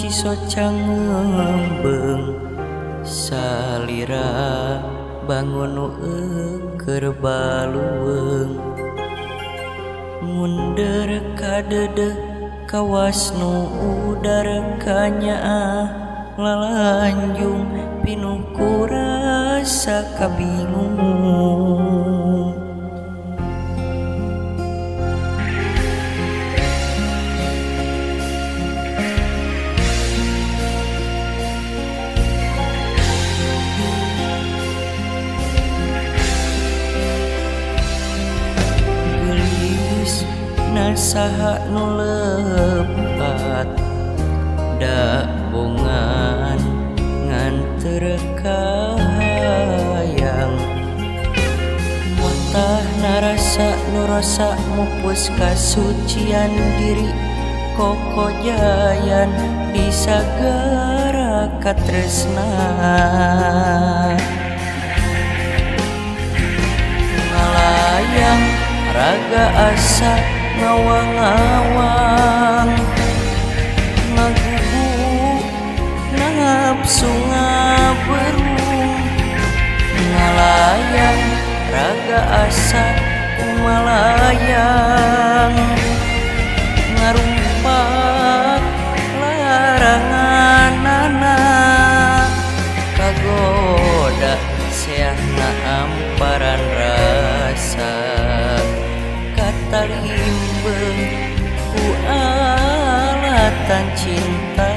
Cisocang ngembeng salira bangun keur baluweung mundur kadede kawas nu udar kanyaah lalanjung pinuku rasa kabingung nasaha nu lepat da bongan ngan teu kahayang montah narasa nu rasa mupus kasucian diri koko jayan di sagara katresna ngalayang raga asa ngawang-ngawang ngagugu nafsu ngaberung ngalayang raga asa malayang ngarumpak laranganana kagoda seahna amparan rasa talimbeng ku alatan cinta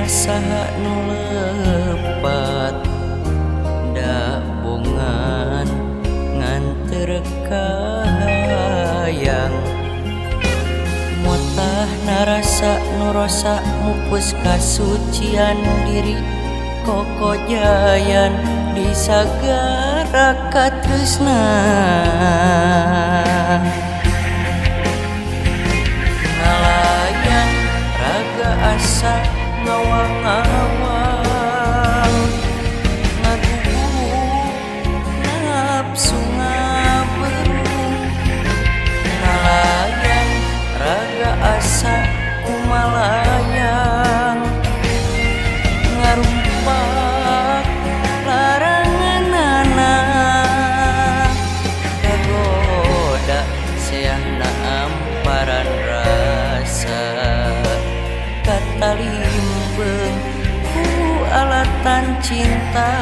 saha nu lepat da bongan ngan teu kahayang motah narasa nu rasa mupus kasucian diri koko jayan di sagara katresna ngalayang raga asa ngawang-ngawang ngagugu nafsu ngaberung ngalayang raga asa kumalayang ngarumpak laranganana kagoda seahna amparan rasa katalimbeng ku alatan cinta